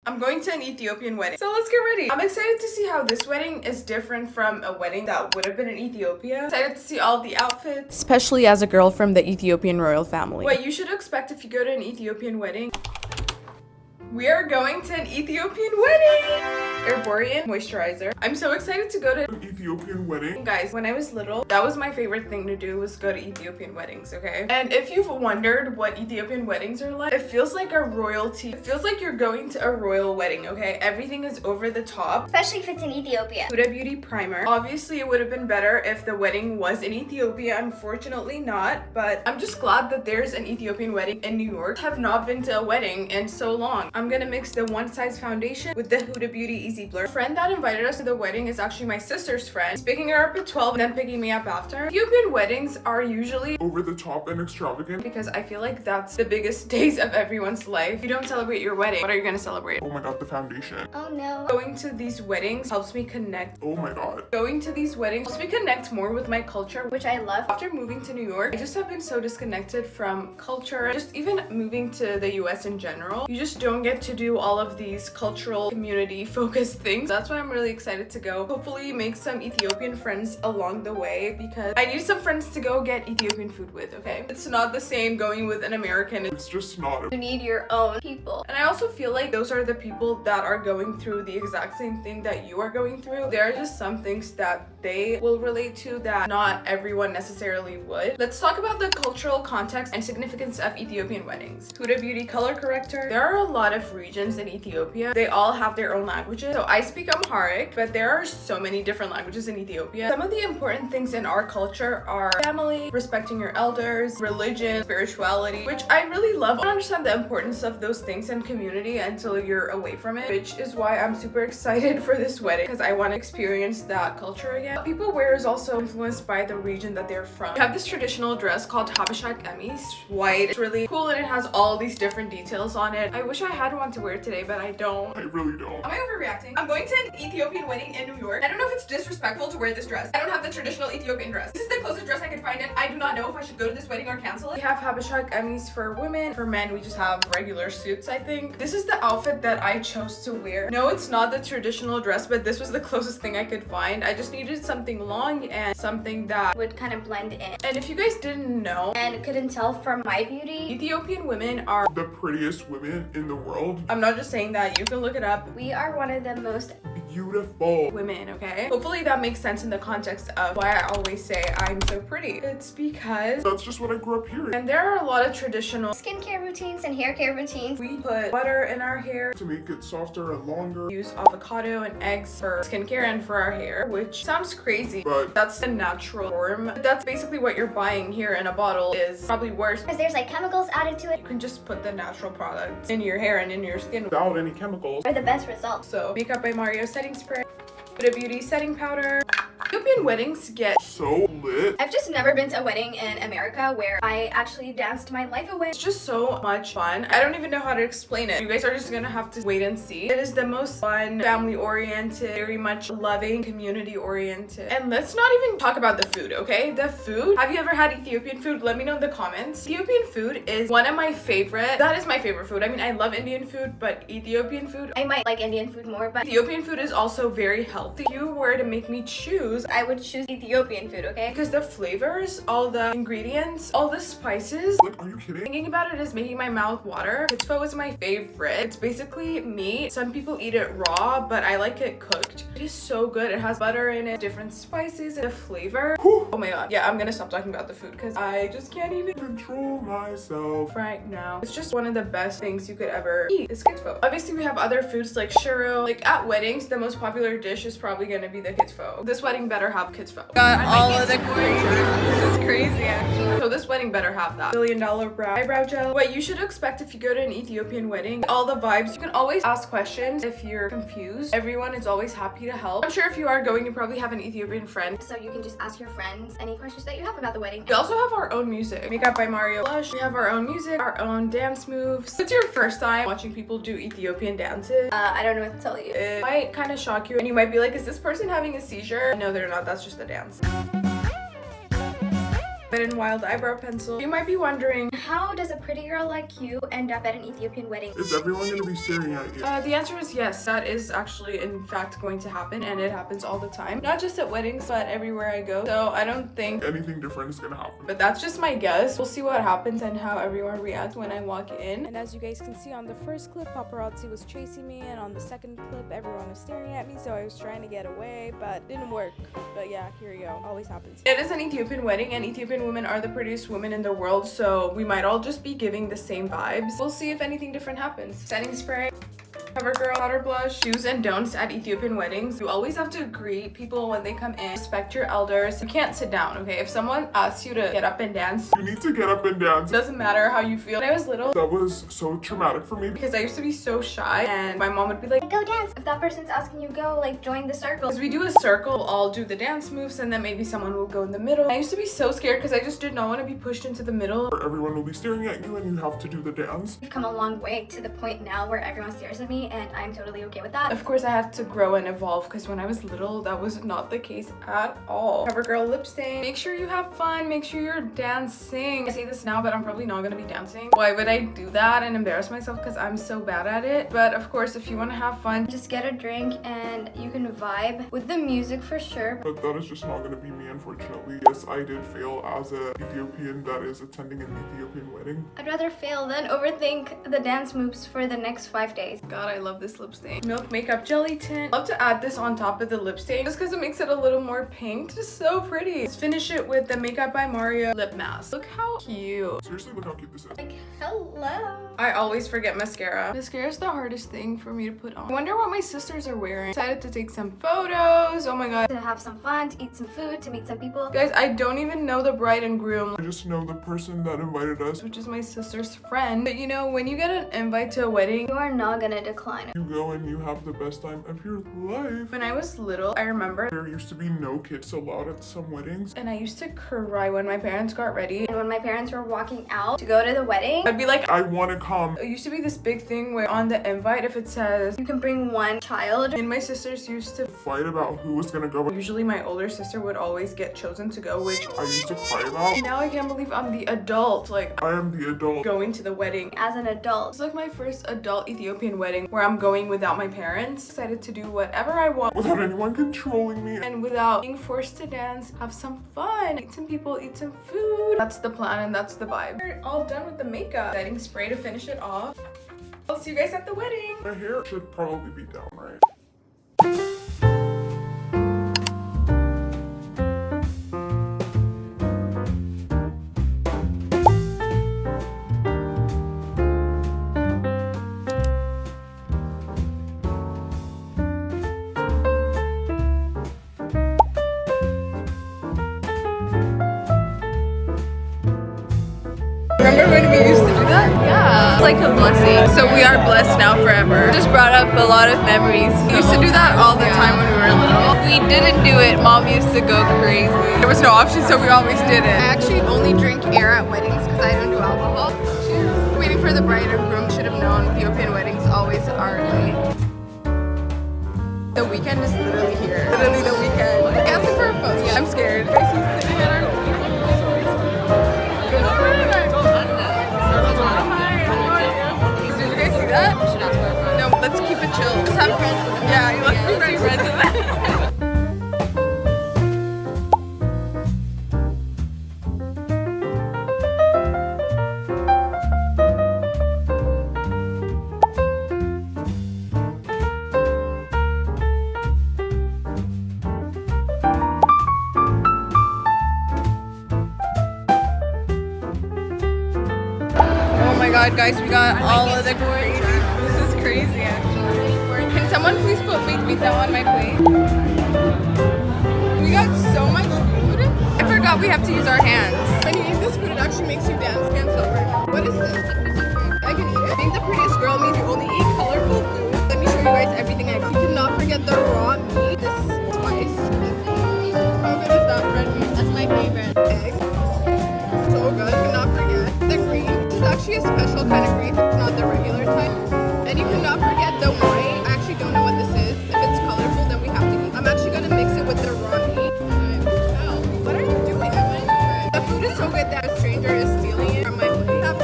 I'm going to an Ethiopian wedding, so let's get ready. I'm excited to see how this wedding is different from a wedding that would have been in Ethiopia. Excited to see all the outfits, especially as a girl from the Ethiopian royal family. What you should expect if you go to an Ethiopian wedding. We are going to an Ethiopian wedding! Ethiopian moisturizer. I'm so excited to go to an Ethiopian wedding. Guys, when I was little, that was my favorite thing to do, was go to Ethiopian weddings, okay? And if you've wondered what Ethiopian weddings are like, it feels like a royalty. It feels like you're going to a royal wedding, okay? Everything is over the top. Especially if it's in Ethiopia. Huda Beauty primer. Obviously, it would have been better if the wedding was in Ethiopia. Unfortunately not, but I'm just glad that there's an Ethiopian wedding in New York. I have not been to a wedding in so long. I'm gonna mix the One Size foundation with the Huda Beauty Easy Blur. The friend that invited us to the wedding is actually my sister's friend. She's picking her up at 12 and then picking me up after. Ethiopian weddings are usually over the top and extravagant because I feel like that's the biggest days of everyone's life. If you don't celebrate your wedding, what are you gonna celebrate? Oh my god, the foundation. Oh no. Going to these weddings helps me connect. Oh my god. Going to these weddings helps me connect more with my culture, which I love. After moving to New York, I just have been so disconnected from culture. Just even moving to the US in general, you just don't get to do all of these cultural community focused things. That's why I'm really excited to go. Hopefully make some Ethiopian friends along the way because I need some friends to go get Ethiopian food with, okay? It's not the same going with an American. It's just not. You need your own people. And I also feel like those are the people that are going through the exact same thing that you are going through. There are just some things that they will relate to that not everyone necessarily would. Let's talk about the cultural context and significance of Ethiopian weddings. Huda Beauty color corrector. There are a lot of regions in Ethiopia. They all have their own languages. So I speak Amharic, but there are so many different languages in Ethiopia. Some of the important things in our culture are family, respecting your elders, religion, spirituality, which I really love. I don't understand the importance of those things in community until you're away from it, which is why I'm super excited for this wedding because I want to experience that culture again. What people wear is also influenced by the region that they're from. We have this traditional dress called Habashak Emis, white. It's really cool and it has all these different details on it. I wish I had one to wear today, but I don't. I really don't. Am I overreacting? I'm going to an Ethiopian wedding in New York. I don't know if it's disrespectful to wear this dress. I don't have the traditional Ethiopian dress. This is the closest dress I could find it. I do not know if I should go to this wedding or cancel it. We have Habashak Emis for women. For men, we just have regular suits, I think. This is the outfit that I chose to wear. No, it's not the traditional dress, but this was the closest thing I could find. I just needed something long and something that would kind of blend in. And if you guys didn't know and couldn't tell from my beauty, Ethiopian women are the prettiest women in the world. I'm not just saying that. You can look it up. We are one of the most beautiful women, okay? Hopefully that makes sense in the context of why I always say I'm so pretty. It's because that's just what I grew up hearing. And there are a lot of traditional skincare routines and hair care routines. We put butter in our hair to make it softer and longer. Use avocado and eggs for skincare and for our hair, which sounds crazy, but that's the natural form. That's basically what you're buying here in a bottle is probably worse because there's like chemicals added to it. You can just put the natural products in your hair and in your skin without any chemicals for the best results. So Makeup by Mario setting spray, Huda Beauty setting powder. Ethiopian weddings get so lit. I've just never been to a wedding in America where I actually danced my life away. It's just so much fun. I don't even know how to explain it. You guys are just gonna have to wait and see. It is the most fun, family-oriented, very much loving, community-oriented. And let's not even talk about the food, okay? The food. Have you ever had Ethiopian food? Let me know in the comments. Ethiopian food is one of my favorite. That is my favorite food. I mean, I love Indian food, but Ethiopian food. I might like Indian food more, but Ethiopian food is also very healthy. If you were to make me choose, I would choose Ethiopian food, okay? Because the flavors, all the ingredients, all the spices. Like, are you kidding? Thinking about it is making my mouth water. Kitfo is my favorite. It's basically meat. Some people eat it raw, but I like it cooked. It is so good. It has butter in it, different spices, and the flavor. Whew. Oh my god. Yeah, I'm gonna stop talking about the food because I just can't even control myself right now. It's just one of the best things you could ever eat is kitfo. Obviously, we have other foods like churro. Like at weddings, the most popular dish is probably gonna be the kitfo. This wedding better have kitfo. Got all of the this is crazy actually. So this wedding better have that. $1 billion brow eyebrow gel. What you should expect if you go to an Ethiopian wedding. All the vibes. You can always ask questions if you're confused. Everyone is always happy to help. I'm sure if you are going, you probably have an Ethiopian friend. So you can just ask your friends any questions that you have about the wedding. We also have our own music. Makeup by Mario Blush. We have our own music, our own dance moves. If it's your first time watching people do Ethiopian dances, I don't know what to tell you. It might kind of shock you and you might be like, is this person having a seizure? No, they're not. That's just a dance. But in wild eyebrow pencil. You might be wondering, How does a pretty girl like you end up at an Ethiopian wedding? Is everyone gonna be staring at you? The answer is yes. That is actually in fact going to happen, and it happens all the time. Not just at weddings, but everywhere I go. So I don't think Anything different is gonna happen. but that's just my guess. We'll see what happens and how everyone reacts when I walk in. And as you guys can see on the first clip, paparazzi was chasing me, and on the second clip, everyone was staring at me, so I was trying to get away, but didn't work. But yeah, here you go. Always happens. It is an Ethiopian wedding, and Ethiopian women are the prettiest women in the world, so we might all just be giving the same vibes. We'll see if anything different happens. Setting spray, CoverGirl, powder blush, do's and don'ts at Ethiopian weddings. You always have to greet people when they come in. Respect your elders. You can't sit down, okay? If someone asks you to get up and dance, You need to get up and dance. it doesn't matter how you feel. When I was little, That was so traumatic for me. because I used to be so shy, and my mom would be like, Go dance. If that person's asking you go, like join the circle. because we do a circle, I'll do the dance moves, and then maybe someone will go in the middle. I used to be so scared because I just did not want to be pushed into the middle. Everyone will be staring at you and you have to do the dance. We've come a long way to the point now where everyone stares at me, and I'm totally okay with that. Of course, I had to grow and evolve because when I was little, that was not the case at all. CoverGirl lip sync. Make sure you have fun. Make sure you're dancing. I say this now, but I'm probably not gonna be dancing. Why would I do that and embarrass myself because I'm so bad at it? But of course, if you want to have fun, Just get a drink and you can vibe with the music for sure. But that is just not gonna be me, unfortunately. Yes, I did fail as an Ethiopian that is attending an Ethiopian wedding. I'd rather fail than overthink the dance moves for the next 5 days. God, I love this lip stain. Milk Makeup Jelly Tint. Love to add this on top of the lip stain just because it makes it a little more pink. Just so pretty. Let's finish it with the Makeup by Mario lip mask. Look how cute. Seriously, look how cute this is. Like, hello. I always forget mascara. Mascara is the hardest thing for me to put on. I wonder what my sisters are wearing. Decided to take some photos. Oh my god. To have some fun, to eat some food, to meet some people. Guys, I don't even know the bride and groom, I just know the person that invited us. which is my sister's friend. But you know, when you get an invite to a wedding, You are not gonna decline it. You go and you have the best time of your life. when I was little, I remember, There used to be no kids allowed at some weddings. and I used to cry when my parents got ready. And when my parents were walking out to go to the wedding, I'd be like, I want to come. it used to be this big thing where on the invite, if it says, you can bring one child. and my sisters used to, Fight about who was gonna go. usually my older sister would always get chosen to go, which I used to cry about. now I can't believe I'm the adult, like, I am the adult. going to the wedding. As an adult, It's like my first adult Ethiopian wedding where I'm going without my parents. Decided to do whatever I want Without anyone controlling me. and without being forced to dance, have some fun, meet some people, eat some food. That's the plan and that's the vibe. We're all done with the makeup. Setting spray to finish it off. I'll see you guys at the wedding. My hair should probably be down, right? Remember when we used to do that? Yeah. It's like a blessing. So we are blessed now forever. Just brought up a lot of memories. We used to do that all the time when we were little. We didn't do it. Mom used to go crazy. There was no option, so we always did it. I actually only drink air at weddings because I don't do alcohol. Cheers. Waiting for the bride and groom. Should have known Ethiopian weddings always are late. The weekend is literally here. Literally the weekend. Asking for a photo. I'm scared. Guys, he's sitting at our Did you guys see that? No, let's keep it chill. Just have friends with them. Yeah, let's be friends with them. Oh my god, guys, we got all of the crazy. This is crazy, actually. Can someone please put baked pizza on my plate? We got so much food. I forgot we have to use our hands. When you eat this food, it actually makes you dance over. What is this? I can eat it. Being the prettiest girl means you only eat colorful food. Let me show you guys everything I can. You cannot forget the raw meat, this spice. How good is that red meat? That's my favorite. Egg. So good. Cannot forget the green. This is actually a special kind of green. It's not the regular type. And you cannot forget the white. I actually don't know what this is. If it's colorful, then we have to eat. I'm actually gonna mix it with the raw meat. What are you doing? The food is so good that a stranger is stealing it from my plate. We have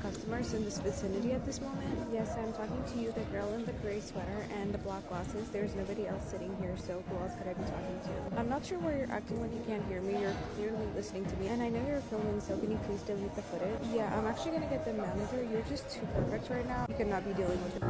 customers in this vicinity at this moment? Yes, I'm talking to you, the girl in the gray sweater and the black glasses. There's nobody else sitting here, so who else could I be talking to? I'm not sure why you're acting like you can't hear me. You're clearly listening to me, and I know you're filming, so can you please delete the footage? Yeah, I'm actually gonna get the manager. You're just too perfect right now. You cannot be dealing with it.